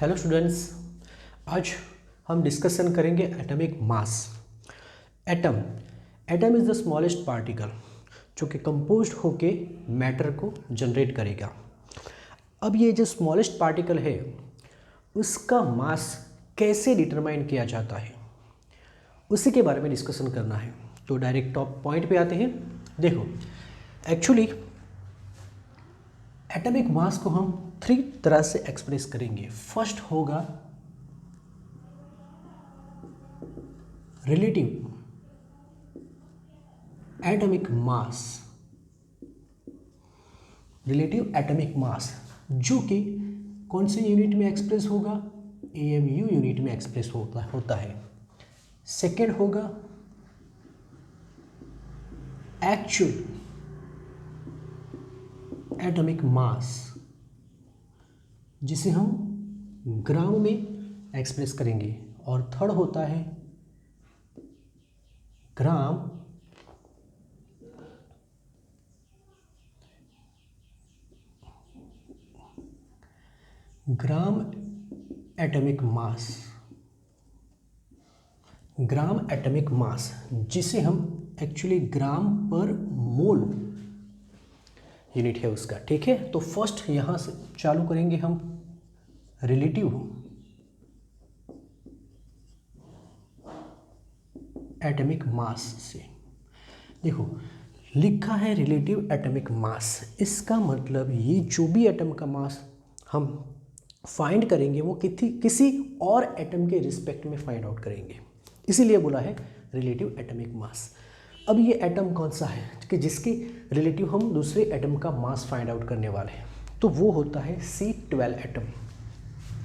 Hello students, आज हम discussion करेंगे atomic mass. Atom is the smallest particle जो कि कंपोज्ड होके मैटर को जनरेट करेगा। अब ये जो स्मॉलेस्ट पार्टिकल है उसका मास कैसे डिटरमाइन किया जाता है उसी के बारे में डिस्कशन करना है। तो डायरेक्ट टॉप पॉइंट पे आते हैं। देखो, एक्चुअली एटॉमिक मास को हम 3 तरह से एक्सप्रेस करेंगे। फर्स्ट होगा relative atomic mass, relative atomic mass जो कि कौन से यूनिट में एक्सप्रेस होगा, AMU यूनिट में एक्सप्रेस होता है। सेकेंड होगा एक्चुअल एटॉमिक मास जिसे हम ग्राम में एक्सप्रेस करेंगे। और थर्ड होता है ग्राम एटॉमिक मास, ग्राम एटॉमिक मास जिसे हम एक्चुअली ग्राम पर मोल यूनिट है उसका। ठीक है, तो फर्स्ट यहाँ से चालू करेंगे हम रिलेटिव एटॉमिक मास से। देखो, लिखा है रिलेटिव एटॉमिक मास, इसका मतलब ये जो भी एटम का मास हम फाइंड करेंगे वो किसी और एटम के रिस्पेक्ट में फाइंड आउट करेंगे, इसीलिए बोला है रिलेटिव एटॉमिक मास। अब ये एटम कौन सा है कि जिसके रिलेटिव हम दूसरे एटम का मास फाइंड आउट करने वाले हैं, तो वो होता है C12 एटम।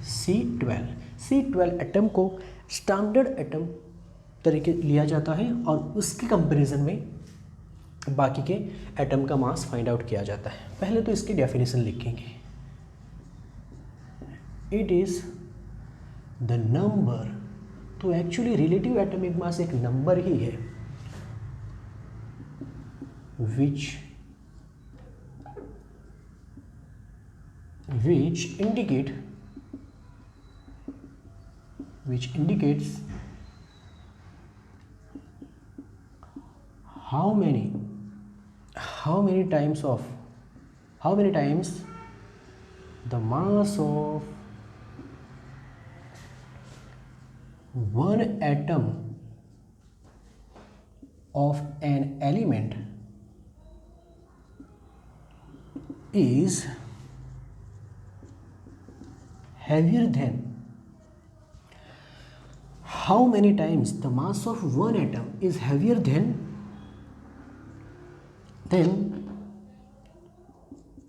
C12 एटम को स्टैंडर्ड एटम तरीके लिया जाता है और उसके कंपैरिजन में बाकी के एटम का मास फाइंड आउट किया जाता है। पहले तो इसकी डेफिनेशन लिखेंगे। इट इज द नंबर, तो एक्चुअली रिलेटिव एटॉमिक मास एक नंबर ही है which indicates how many times the mass of one atom of an element is heavier than, how many times the mass of one atom is heavier than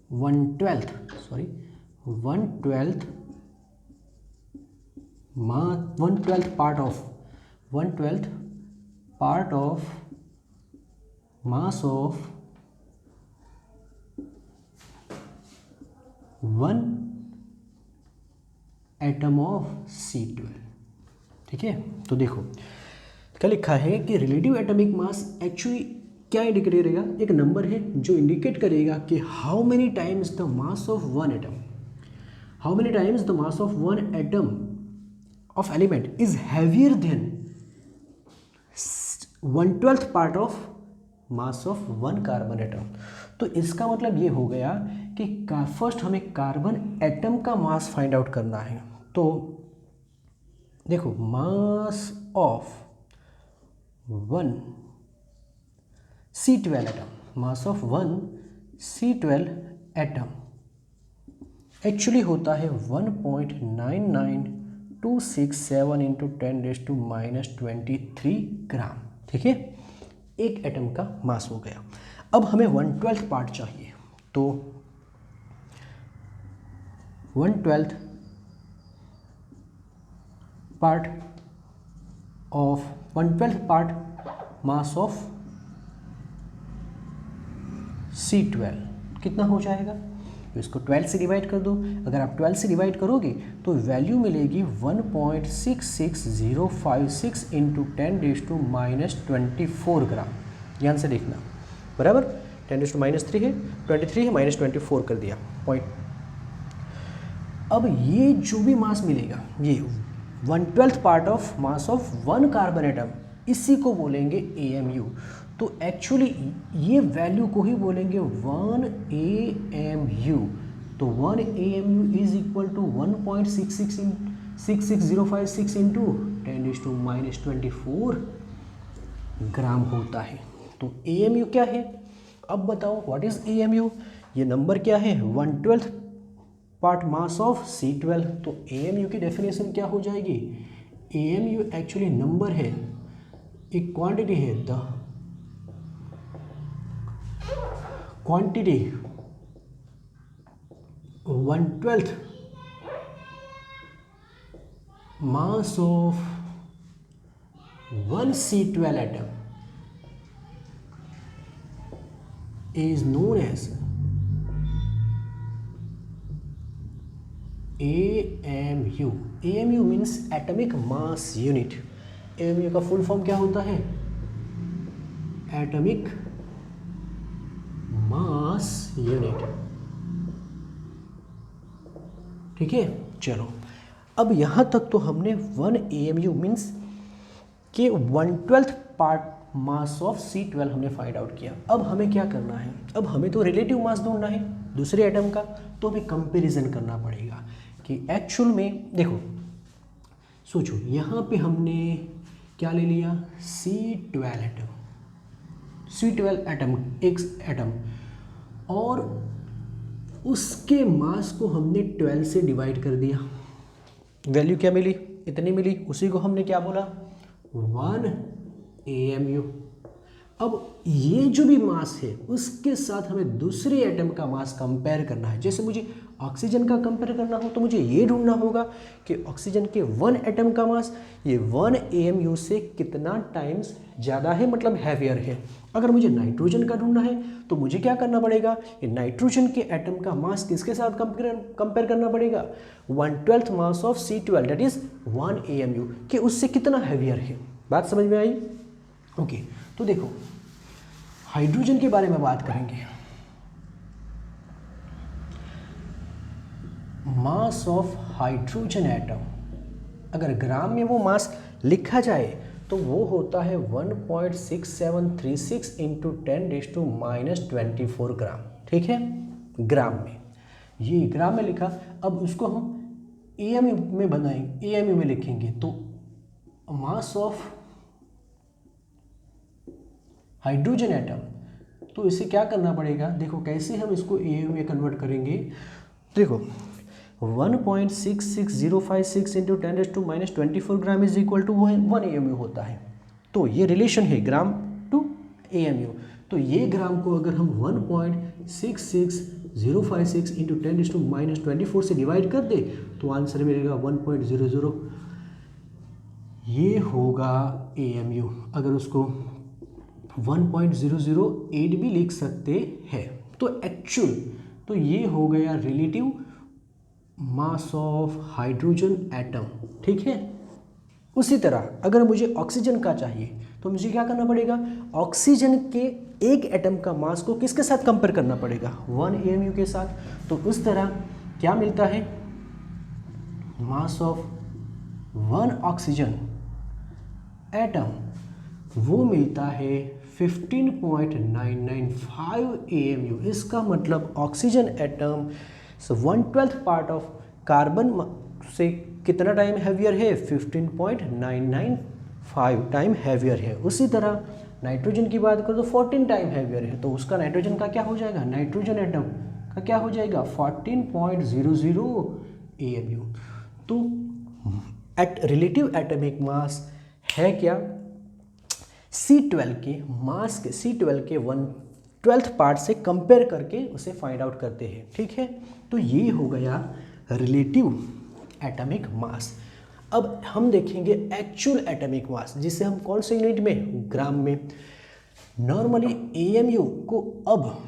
1/12 part of mass of one atom of C12। ठीक है, तो देखो क्या लिखा है कि relative atomic mass actually क्या indicate करेगा, एक नंबर है जो इंडिकेट करेगा कि how many times the mass of one atom of element is heavier than 1/12 part of mass of one carbon atom. तो इसका मतलब ये हो गया कि फर्स्ट हमें कार्बन एटम का मास फाइंड आउट करना है। तो देखो, mass of one C12 atom actually होता है 1.99267 × 10⁻⁻23 ग्राम। ठीक है, एक एटम का मास हो गया। अब हमें 1/12 पार्ट चाहिए, तो 1/12 पार्ट मास ऑफ C12 कितना हो जाएगा, तो इसको 12 से डिवाइड कर दो। अगर आप 12 से डिवाइड करोगे तो वैल्यू मिलेगी 1.66056 × 10⁻⁻24 ग्राम। ध्यान से देखना, बराबर 10⁻³ है, 23 है, -24 कर दिया पॉइंट। अब ये जो भी मास मिलेगा, ये 1/12 part of mass of 1 carbon atom, इसी को बोलेंगे AMU। तो एक्चुअली ये वैल्यू को ही बोलेंगे 1 AMU। तो 1 AMU is equal to 1.66056 into 10⁻⁻24 gram होता है। तो AMU क्या है, अब बताओ व्हाट इज AMU। ये नंबर क्या है, 1/12 पार्ट मास ऑफ C12। तो AMU की डेफिनेशन क्या हो जाएगी, AMU एक्चुअली नंबर है, एक क्वांटिटी है, the quantity 1/12 mass of 1 C12 atom is known as AMU। AMU means atomic mass unit। AMU का फुल फॉर्म क्या होता है, एटॉमिक मास यूनिट। ठीक है, चलो अब यहाँ तक तो हमने 1 AMU मीन्स के 1/12 पार्ट मास ऑफ C12 हमने फाइंड आउट किया। अब हमें क्या करना है, अब हमें तो रिलेटिव मास ढूंढना है दूसरे एटम का, तो हमें कंपैरिजन करना पड़ेगा कि एक्चुअल में देखो, सोचो यहाँ पे हमने क्या ले लिया, C12 एटम, C12 एटम एक एटम, और उसके मास को हमने 12 से डिवाइड कर दिया, वैल्यू क्या मिली, इतनी मिली, उसी को हमने क्या बोला 1 AMU। अब ये जो भी मास है उसके साथ हमें दूसरे एटम का मास कंपेयर करना है। जैसे मुझे ऑक्सीजन का कंपेयर करना हो तो मुझे ये ढूंढना होगा कि ऑक्सीजन के 1 एटम का मास ये 1 AMU से कितना टाइम्स ज़्यादा है, मतलब हैवियर है। अगर मुझे नाइट्रोजन का ढूंढना है तो मुझे क्या करना पड़ेगा, ये नाइट्रोजन के एटम का मास किसके साथ कंपेयर करना पड़ेगा, 1/12 mass of C12 that is 1 AMU कि उससे कितना हैवियर है। बात समझ में आई, ओके। तो देखो हाइड्रोजन के बारे में बात करेंगे। मास ऑफ हाइड्रोजन एटम, अगर ग्राम में वो मास लिखा जाए तो वो होता है 1.6736 इंटू 10⁻⁻24 ग्राम। ठीक है, ग्राम में, ये ग्राम में लिखा। अब उसको हम AMU में बनाएंगे, AMU में लिखेंगे तो मास ऑफ हाइड्रोजन एटम, तो इसे क्या करना पड़ेगा, देखो कैसे हम इसको AMU में कन्वर्ट करेंगे। देखो 1.66056 into 10⁻⁻24 gram is equal to 1 AMU होता है। तो ये रिलेशन है ग्राम टू AMU। तो ये ग्राम को अगर हम 1.66056 इंटू 10⁻⁻24 से डिवाइड कर दे तो आंसर मिलेगा 1.00, ये होगा AMU। अगर उसको 1.008 भी लिख सकते हैं। तो एक्चुअल तो ये हो गया relative mass of hydrogen atom. ठीक है, उसी तरह अगर मुझे ऑक्सीजन का चाहिए तो मुझे क्या करना पड़ेगा, ऑक्सीजन के एक एटम का मास को किसके साथ कंपेयर करना पड़ेगा, 1 AMU के साथ। तो उस तरह क्या मिलता है, मास ऑफ 1 ऑक्सीजन एटम वो मिलता है 15.995 AMU। इसका मतलब oxygen atom 1/12 part of carbon से कितना टाइम हैवियर है, 15.995 टाइम हैवियर है। उसी तरह नाइट्रोजन की बात करो तो 14 टाइम हैवियर है, तो उसका नाइट्रोजन का क्या हो जाएगा, नाइट्रोजन एटम का क्या हो जाएगा 14.00 AMU। तो एट रिलेटिव एटॉमिक मास है क्या, C12 के मास के C12 के 1/12 पार्ट से कंपेयर करके उसे फाइंड आउट करते हैं। ठीक है, तो ये हो गया रिलेटिव एटॉमिक मास। अब हम देखेंगे एक्चुअल एटॉमिक मास, जिसे हम कौन से यूनिट में, ग्राम में। नॉर्मली AMU को अब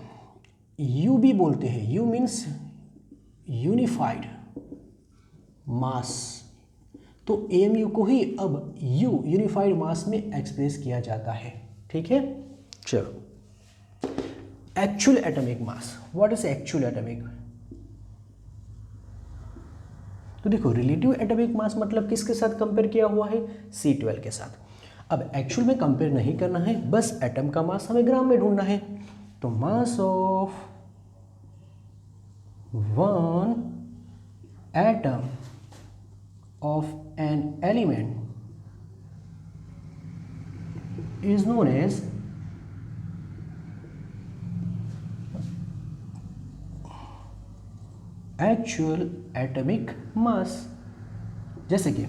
U भी बोलते हैं, U मीन्स यूनिफाइड मास। तो AMU को ही अब U यूनिफाइड मास में एक्सप्रेस किया जाता है। ठीक है, चलो actual atomic mass, what is actual atomic, तो देखो रिलेटिव एटॉमिक मास मतलब किसके साथ कंपेयर किया हुआ है, C12 के साथ। अब एक्चुअल में कंपेयर नहीं करना है, बस एटम का मास हमें ग्राम में ढूंढना है। तो mass of one atom of an element is known as actual atomic mass। जैसे कि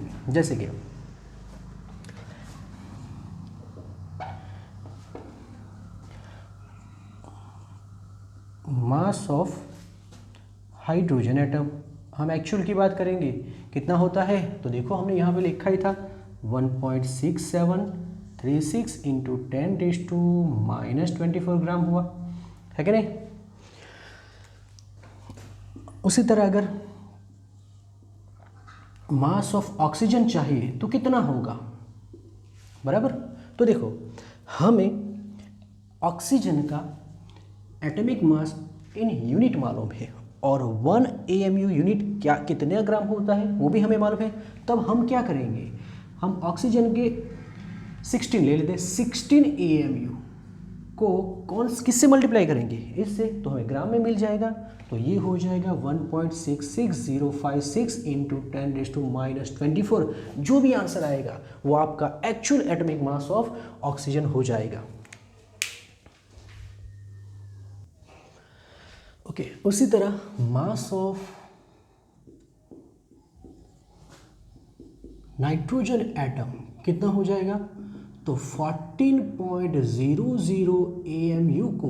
मास ऑफ हाइड्रोजन एटम, हम एक्चुअल की बात करेंगे कितना होता है, तो देखो हमने यहाँ पे लिखा ही था 1.6736 इंटू 10⁻⁻24 ग्राम हुआ है कि नहीं। उसी तरह अगर मास ऑफ ऑक्सीजन चाहिए तो कितना होगा, बराबर। तो देखो हमें ऑक्सीजन का एटॉमिक मास इन यूनिट मालूम है और 1 AMU यूनिट क्या कितने ग्राम होता है वो भी हमें मालूम है। तब हम क्या करेंगे, हम ऑक्सीजन के 16 ले लेते हैं, 16 AMU को किससे मल्टीप्लाई करेंगे, इससे, तो हमें ग्राम में मिल जाएगा। तो ये हो जाएगा 1.66056 इंटू 10⁻⁻24। जो भी आंसर आएगा वो आपका actual atomic mass of oxygen हो जाएगा। ओके, उसी तरह मास ऑफ नाइट्रोजन एटम कितना हो जाएगा, तो 14.00 AMU को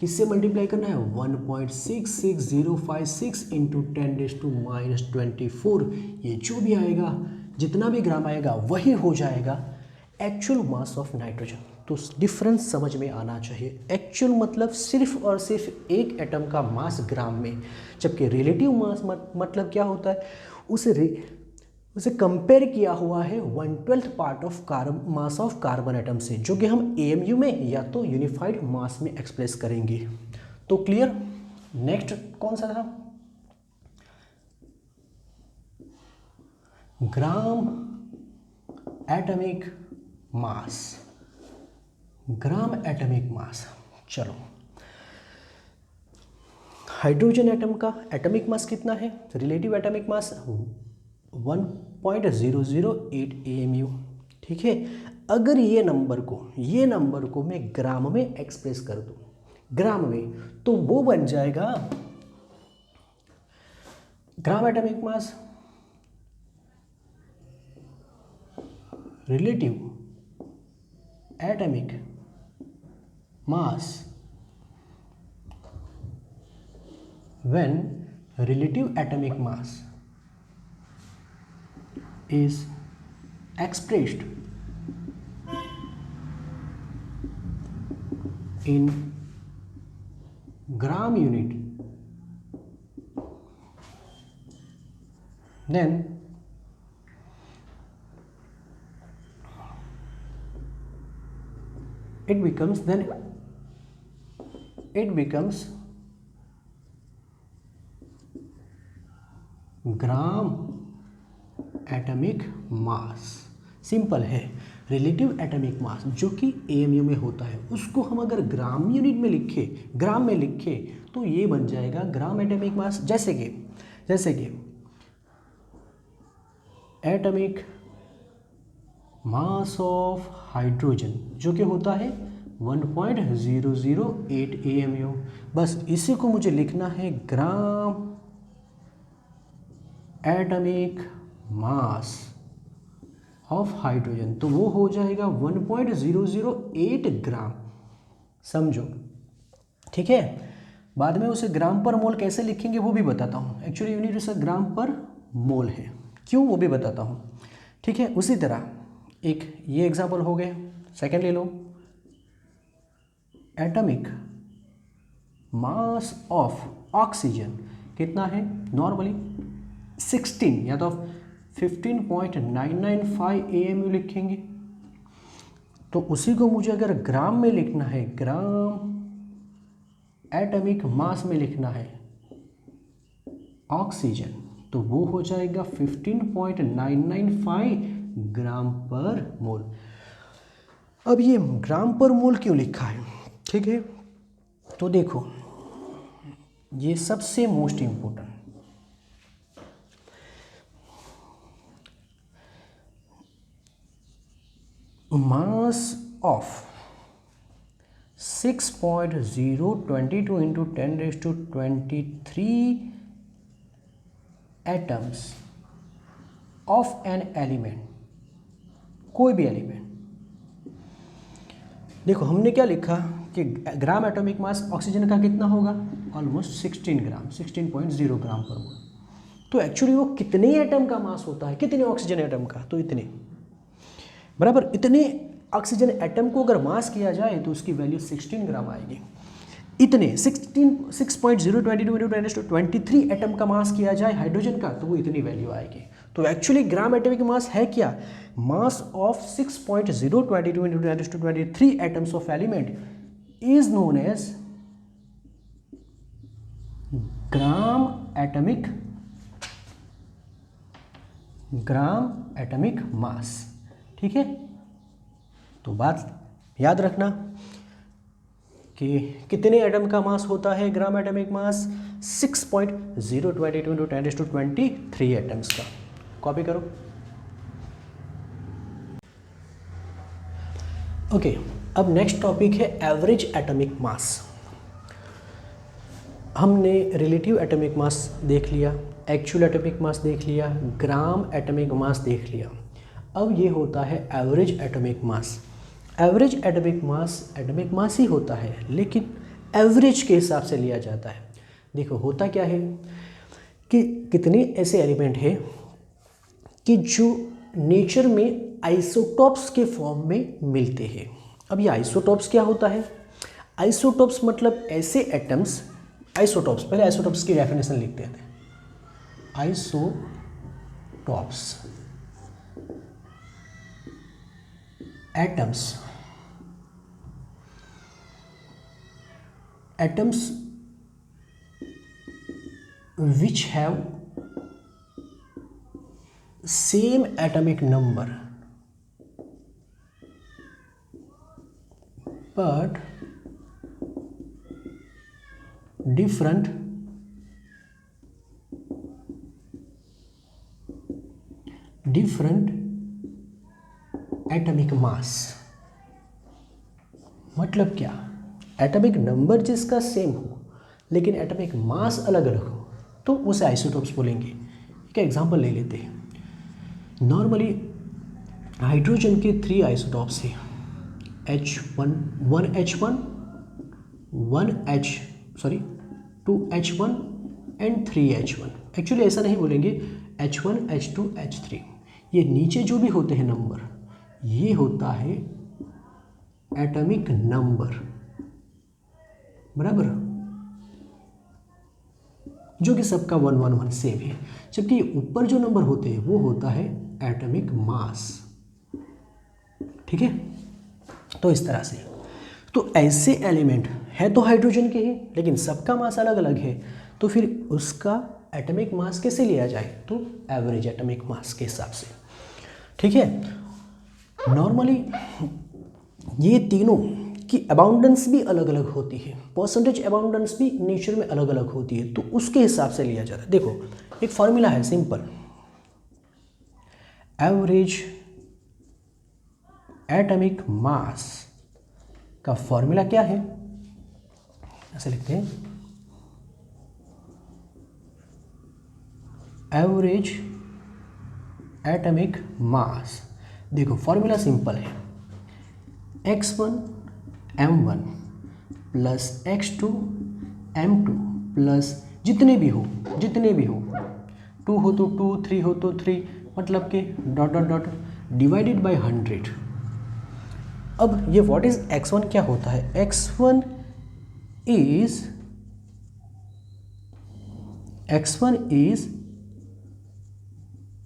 किससे मल्टीप्लाई करना है, 1.66056 इंटू 10⁻⁻24। ये जो भी आएगा, जितना भी ग्राम आएगा वही हो जाएगा एक्चुअल मास ऑफ नाइट्रोजन। तो डिफरेंस समझ में आना चाहिए। एक्चुअल मतलब सिर्फ और सिर्फ एक एटम का मास ग्राम में, जबकि रिलेटिव मास मतलब क्या होता है, उसे कंपेयर किया हुआ है 1/12 part of mass of carbon atom से, जो कि हम AMU में या तो यूनिफाइड मास में एक्सप्रेस करेंगे। तो क्लियर। नेक्स्ट कौन सा था, ग्राम एटॉमिक मास। ग्राम एटॉमिक मास, चलो हाइड्रोजन एटम का एटॉमिक मास कितना है, रिलेटिव एटॉमिक मास 1.008 AMU। ठीक है, अगर ये नंबर को मैं ग्राम में एक्सप्रेस कर दूं, ग्राम में, तो वो बन जाएगा ग्राम atomic mass relative atomic mass when relative atomic mass is expressed in gram unit, then it becomes gram atomic mass. Simple है, रिलेटिव एटॉमिक मास जो कि AMU में होता है, उसको हम अगर ग्राम यूनिट में ग्राम में लिखे तो ये बन जाएगा ग्राम एटॉमिक मास। जैसे कि एटॉमिक मास ऑफ हाइड्रोजन जो कि होता है 1.008 AMU, बस इसी को मुझे लिखना है ग्राम एटॉमिक मास ऑफ हाइड्रोजन, तो वो हो जाएगा 1.008 ग्राम। समझो, ठीक है। बाद में उसे ग्राम पर मोल कैसे लिखेंगे वो भी बताता हूँ। एक्चुअली यूनिट उसे ग्राम पर मोल है, क्यों वो भी बताता हूँ। ठीक है, उसी तरह एक ये एग्जाम्पल हो गया। सेकेंड ले लो, एटॉमिक मास ऑफ ऑक्सीजन कितना है, नॉर्मली 16 या तो 15.995 AMU लिखेंगे। तो उसी को मुझे अगर ग्राम में लिखना है, ग्राम एटॉमिक मास में लिखना है ऑक्सीजन, तो वो हो जाएगा 15.995 ग्राम पर मोल। अब ये ग्राम पर मोल क्यों लिखा है, ठीक है, तो देखो ये सबसे most important, mass of 6.022 into 10⁻23 atoms of an element, कोई भी एलिमेंट। देखो हमने क्या लिखा कि ग्राम एटॉमिक मास ऑक्सीजन का कितना होगा, ऑलमोस्ट 16 ग्राम, 16.0 ग्राम पर मोल। तो एक्चुअली वो कितने एटम का मास होता है, कितने ऑक्सीजन एटम का, तो इतने, बराबर इतने ऑक्सीजन एटम को अगर मास किया जाए तो उसकी वैल्यू 16 ग्राम आएगी। इतने 6.022 एटम का मास किया जाए हाइड्रोजन का तो वो इतनी वैल्यू आएगी। तो एक्चुअली ग्राम एटॉमिक मास है क्या, mass of 6.022 atoms of element is known as gram atomic mass, ठीक है। तो बात याद रखना कि कितने एटम का मास होता है ग्राम एटॉमिक मास, 6.022 into 10⁻23 एटम्स का। कॉपी करो। ओके, अब नेक्स्ट टॉपिक है एवरेज एटॉमिक मास। हमने रिलेटिव एटॉमिक मास देख लिया, एक्चुअल एटॉमिक मास देख लिया, ग्राम एटॉमिक मास देख लिया। अब ये होता है average atomic mass. Average atomic mass ही होता है, लेकिन एवरेज के हिसाब से लिया जाता है। देखो होता क्या है कि कितने ऐसे एलिमेंट हैं कि जो नेचर में आइसोटॉप्स के फॉर्म में मिलते हैं। अब ये आइसोटॉप्स क्या होता है, आइसोटॉप्स मतलब ऐसे एटम्स, आइसोटॉप्स, पहले आइसोटॉप्स की डेफिनेशन लिखते हैं। Isotopes atoms which have same atomic number but different atomic mass। मतलब क्या, एटॉमिक नंबर जिसका सेम हो लेकिन एटॉमिक मास अलग अलग हो तो उसे आइसोटॉप्स बोलेंगे। एक एग्जांपल ले लेते हैं। नॉर्मली हाइड्रोजन के 3 आइसोटॉप्स हैं, H1 1H1 2H1 and 3H1। Actually ऐसा नहीं बोलेंगे, H1 H2 H3, ये नीचे जो भी होते हैं नंबर ये होता है एटॉमिक नंबर, बराबर, जो कि सबका 111 सेम है। जबकि ऊपर जो नंबर होते हैं वो होता है एटॉमिक मास, ठीक है। तो इस तरह से, तो ऐसे एलिमेंट है तो हाइड्रोजन के ही लेकिन सबका मास अलग अलग है, तो फिर उसका एटॉमिक मास कैसे लिया जाए, तो एवरेज एटॉमिक मास के हिसाब से, ठीक है। नॉर्मली ये तीनों की अबाउंडेंस भी अलग अलग होती है, परसेंटेज अबाउंडेंस भी नेचर में अलग अलग होती है, तो उसके हिसाब से लिया जाता है। देखो एक फॉर्मूला है सिंपल, एवरेज एटॉमिक मास का फॉर्मूला क्या है, ऐसे लिखते हैं, एवरेज एटॉमिक मास। देखो फॉर्मूला सिंपल है, x1 m1 plus x2 m2 plus जितने भी हो 2 हो तो 2, 3 हो तो 3, मतलब कि dot dot dot divided by 100। अब ये व्हाट इज x1 क्या होता है, x1 is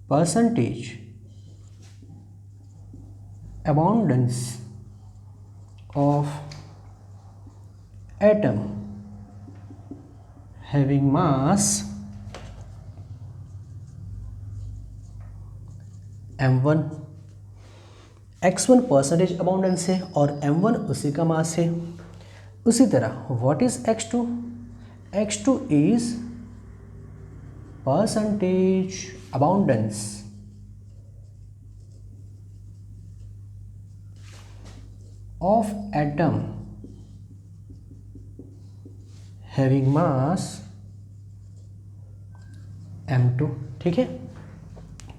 percentage abundance of atom having mass m1 x1 percentage abundance है और m1 उसी का मास है। उसी तरह what is x2? x2 is percentage abundance of atom having mass m2। ठीक है,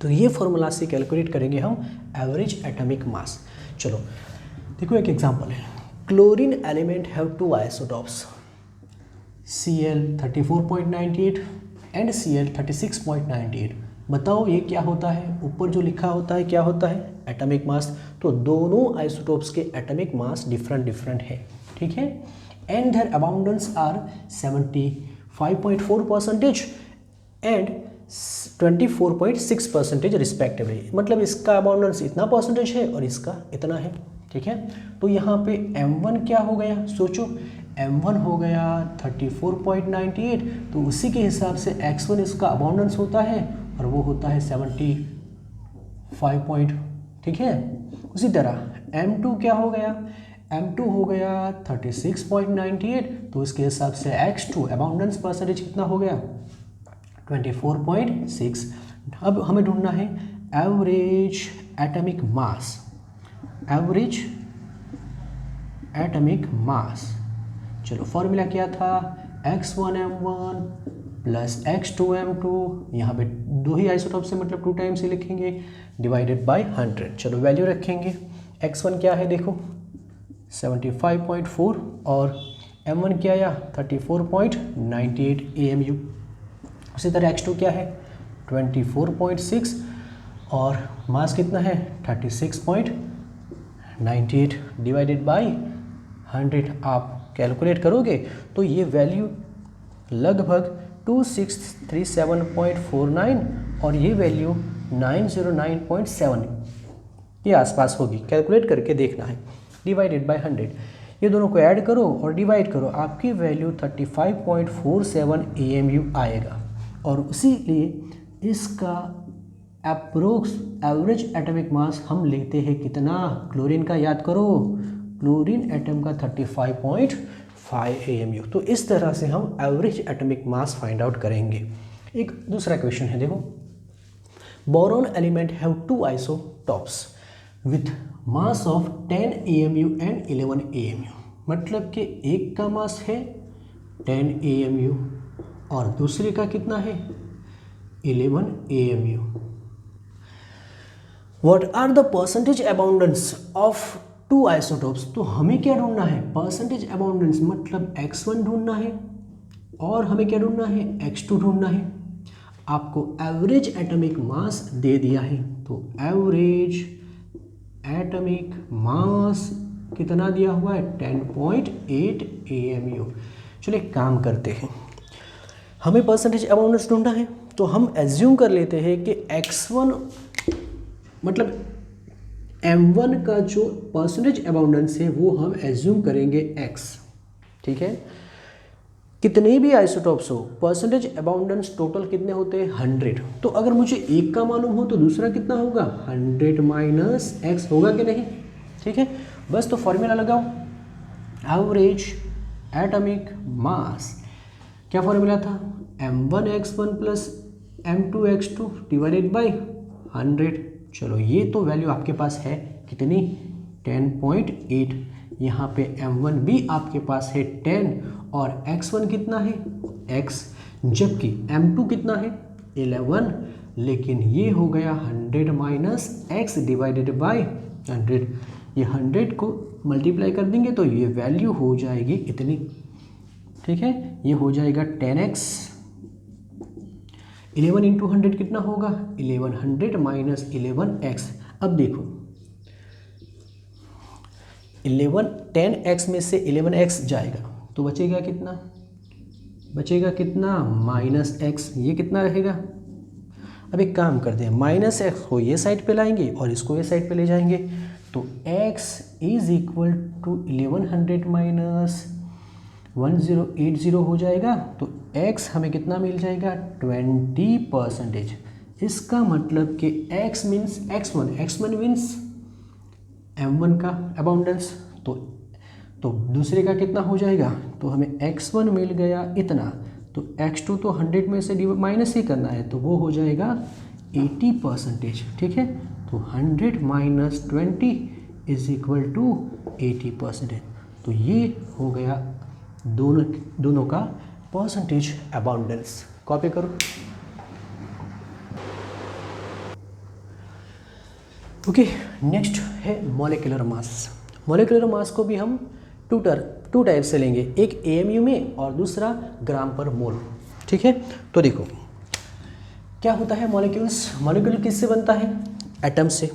तो ये फॉर्मूला से कैलकुलेट करेंगे हम एवरेज एटॉमिक मास। चलो देखो एक एग्जांपल है, chlorine element have two isotopes Cl34.98 and Cl36.98। बताओ ये क्या होता है? ऊपर जो लिखा होता है क्या होता है? Atomic mass. तो दोनों आइसोटॉप्स के एटॉमिक मास डिफरेंट डिफरेंट है। ठीक है, and their abundance are 75.4% and 24.6% respectively. मतलब इसका अबाउंडेंस इतना परसेंटेज है और इसका इतना है। ठीक है, तो यहाँ पे m1 क्या हो गया? सोचो, m1 हो गया 34.98, तो उसी के हिसाब से x1 इसका अबाउंडेंस होता है और वो होता है 75 ठीक है। उसी तरह m2 क्या हो गया? m2 हो गया 36.98, तो इसके हिसाब से x2 अबाउंडेंस परसेंटेज कितना हो गया? 24.6। अब हमें ढूंढना है average atomic mass. Average atomic मास, चलो फॉर्मूला क्या था? x1m1 प्लस x2m2, यहाँ पे दो ही आइसोटॉप से मतलब 2 टाइम्स ही लिखेंगे, डिवाइडेड बाय 100। चलो वैल्यू रखेंगे। x1 क्या है देखो 75.4 और m1 क्या आया 34.98 AMU। उसी तरह x2 क्या है 24.6 और मास कितना है 36.98 डिवाइडेड बाय 100। आप कैलकुलेट करोगे तो ये वैल्यू लगभग 2637.49 और ये वैल्यू 909.7 के आसपास होगी। कैलकुलेट करके देखना है, डिवाइडेड बाय 100। ये दोनों को ऐड करो और डिवाइड करो, आपकी वैल्यू 35.47 AMU आएगा। और उसी लिए इसका अप्रोक्स एवरेज एटॉमिक मास हम लेते हैं कितना? क्लोरीन का याद करो, क्लोरीन एटम का 35.5 AMU। तो इस तरह से हम average atomic mass find out करेंगे। एक दूसरा क्वेश्चन है देखो, boron element have 2 isotopes with mass of 10 AMU and 11 AMU। मतलब कि एक का मास है 10 AMU और दूसरे का कितना है 11 AMU। What are the percentage abundance of 2 isotopes? तो हमें क्या ढूंढना है? परसेंटेज अबाउंडेंस मतलब x1 ढूंढना है और हमें क्या ढूंढना है? x2 ढूंढना है। आपको एवरेज एटॉमिक मास दे दिया है, तो एवरेज एटॉमिक मास कितना दिया हुआ है 10.8 AMU। चलो एक काम करते हैं, हमें परसेंटेज अबाउंडेंस ढूंढना है तो हम एज्यूम कर लेते हैं कि x1 मतलब m1 का जो परसेंटेज अबाउंडेंस है वो हम एज्यूम करेंगे x। ठीक है, कितने भी आइसोटॉप्स हो परसेंटेज अबाउंडेंस टोटल कितने होते हैं 100। तो अगर मुझे एक का मालूम हो तो दूसरा कितना होगा 100 माइनस x होगा कि नहीं? ठीक है, बस तो फॉर्मूला लगाओ, एवरेज एटॉमिक मास क्या फॉर्मूला था? m1x1 plus m2x2 divided by 100। चलो ये तो वैल्यू आपके पास है कितनी 10.8। यहाँ पे m1 भी आपके पास है 10 और x1 कितना है x, जबकि m2 कितना है 11। लेकिन ये हो गया 100 माइनस x डिवाइडेड बाय 100। ये 100 को मल्टीप्लाई कर देंगे तो ये वैल्यू हो जाएगी इतनी। ठीक है, ये हो जाएगा 10x। 11 इंटू 100 कितना होगा 1100 माइनस 11x। अब देखो 10x में से 11x जाएगा तो बचेगा कितना? बचेगा कितना माइनस x। ये कितना रहेगा? अब एक काम करते हैं, माइनस x को ये साइड पे लाएंगे और इसको ये साइड पे ले जाएंगे, तो x is equal to 1100 minus 1080 हो जाएगा। तो x हमें कितना मिल जाएगा 20%। इसका मतलब कि x means x1 means m1 का अबाउंडेंस, तो दूसरे का कितना हो जाएगा, तो हमें x1 मिल गया इतना, तो x2 तो 100 में से माइनस ही करना है, तो वो हो जाएगा 80%। ठीक है, तो 100 माइनस 20 इज इक्वल टू 80%। तो ये हो गया दोनों का परसेंटेज अबाउंडेंस। कॉपी करो। ओके, नेक्स्ट है मॉलिक्यूलर मास। मॉलिक्यूलर मास को भी हम टू टाइप से लेंगे, एक AMU में और दूसरा ग्राम पर मोल। ठीक है, तो देखो क्या होता है मॉलिक्यूल किससे बनता है, एटम से।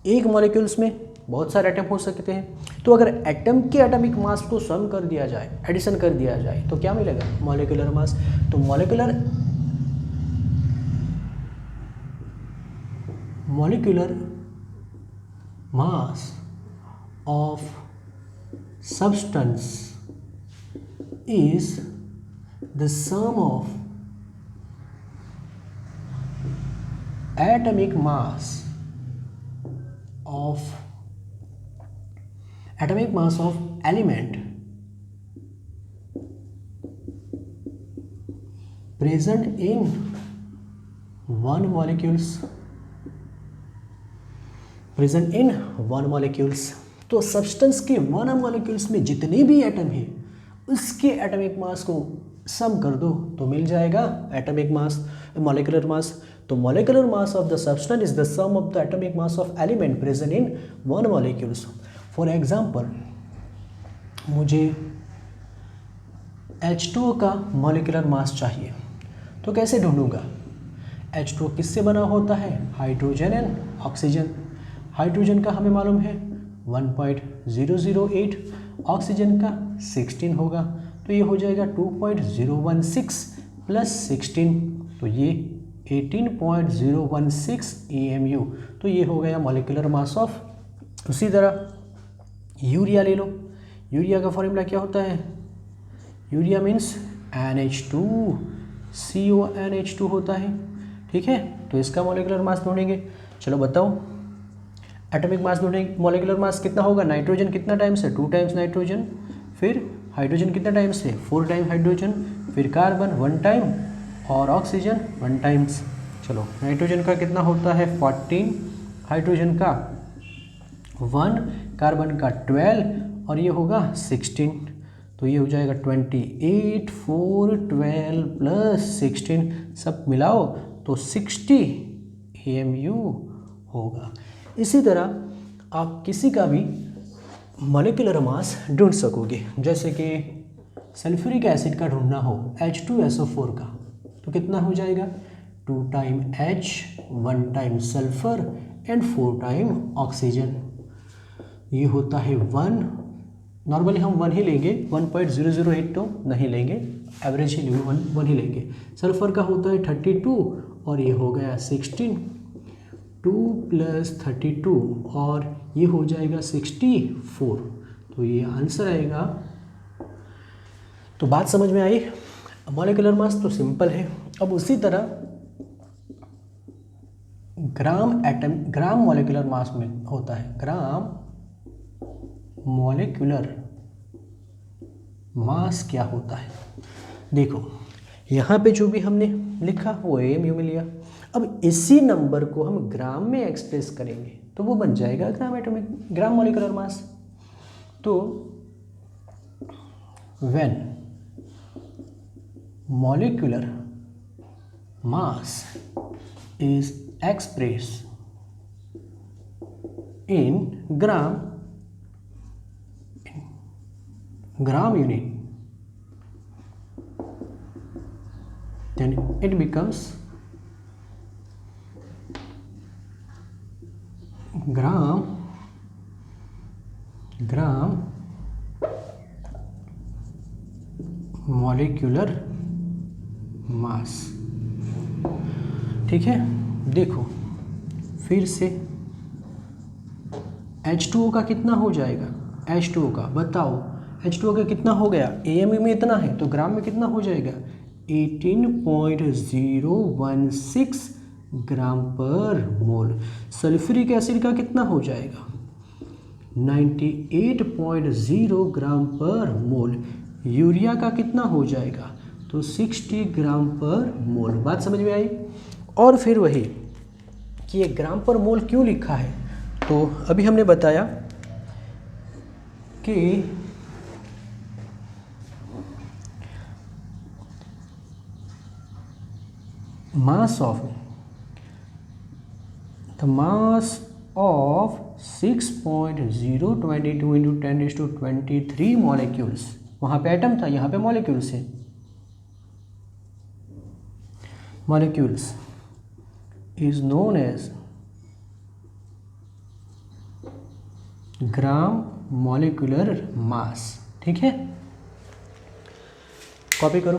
एक मॉलिक्यूल्स में बहुत सारे एटम हो सकते हैं, तो अगर एटम के एटॉमिक मास को सम कर दिया जाए, एडिशन कर दिया जाए, तो क्या मिलेगा, मॉलिक्यूलर मास। तो molecular mass of substance is the sum of atomic mass of element present in one molecules। तो सब्सटेंस के 1 मॉलिक्यूल्स में जितने भी एटम हैं उसके एटॉमिक मास को सम कर दो तो मिल जाएगा एटॉमिक मास, मॉलिक्यूलर मास। तो molecular mass of the substance is the sum of the atomic mass of element present in 1 molecules. For example, मुझे H2O का मॉलिक्यूलर मास चाहिए, तो कैसे ढूंढूंगा। H2O किससे बना होता है, हाइड्रोजन एंड ऑक्सीजन। हाइड्रोजन का हमें मालूम है 1.008, ऑक्सीजन का 16 होगा, तो ये हो जाएगा 2.016 प्लस 16, तो ये 18.016 AMU। तो ये हो गया मॉलिक्यूलर मास ऑफ। उसी तरह यूरिया ले लो, यूरिया का फॉर्मूला क्या होता है, यूरिया मीन्स NH2CONH2 होता है। ठीक है, तो इसका मॉलिक्यूलर मास ढूंढेंगे। चलो बताओ, एटॉमिक मास ढूंढेंगे। मॉलिक्यूलर मास कितना होगा, नाइट्रोजन कितना टाइम्स है, 2 टाइम्स नाइट्रोजन, फिर हाइड्रोजन कितना टाइम्स है, 4 टाइम्स हाइड्रोजन, फिर कार्बन 1 टाइम और ऑक्सीजन 1 टाइम्स। चलो, नाइट्रोजन का कितना होता है 14, हाइड्रोजन का 1, कार्बन का 12 और ये होगा 16, तो ये हो जाएगा 28, 4, 12 प्लस 16, सब मिलाओ तो 60 AMU होगा। इसी तरह आप किसी का भी मॉलिक्यूलर मास ढूंढ सकोगे, जैसे कि सल्फ्यूरिक एसिड का ढूंढना हो H2SO4 का, तो कितना हो जाएगा 2 time H, 1 time sulphur and 4 time oxygen, ये होता है 1। नॉर्मली हम 1 ही लेंगे, 1.008 तो नहीं लेंगे, एवरेज ही लेंगे, 1 ही लेंगे। सल्फर का होता है 32 और ये हो गया 16, 2 प्लस 32 और ये हो जाएगा 64, तो ये आंसर आएगा। तो बात समझ में आई, मॉलिक्यूलर मास तो सिंपल है। अब उसी तरह ग्राम मॉलिक्यूलर मास में होता है, ग्राम मॉलिक्यूलर मास क्या होता है। देखो यहाँ पे जो भी हमने लिखा वो AMU में लिया, अब इसी नंबर को हम ग्राम में एक्सप्रेस करेंगे तो वो बन जाएगा ग्राम मॉलिक्यूलर मास। तो when molecular mass is express in gram unit, then it becomes gram molecular mass. ठीक है, देखो फिर से H2O का कितना हो जाएगा, H2O का बताओ, H2O का कितना हो गया, AMU में इतना है तो ग्राम में कितना हो जाएगा 18.016 ग्राम पर मोल। सल्फ्यूरिक एसिड का कितना हो जाएगा 98.0 ग्राम पर मोल। यूरिया का कितना हो जाएगा तो 60 ग्राम पर मोल। बात समझ में आई। और फिर वही कि ये ग्राम पर मोल क्यों लिखा है, तो अभी हमने बताया कि mass of 6.022 into 10⁻23 मॉलिक्यूल्स, वहाँ पे एटम था, यहाँ पे मॉलिक्यूल्स है, molecules is known as gram molecular mass. ठीक है, कॉपी करो।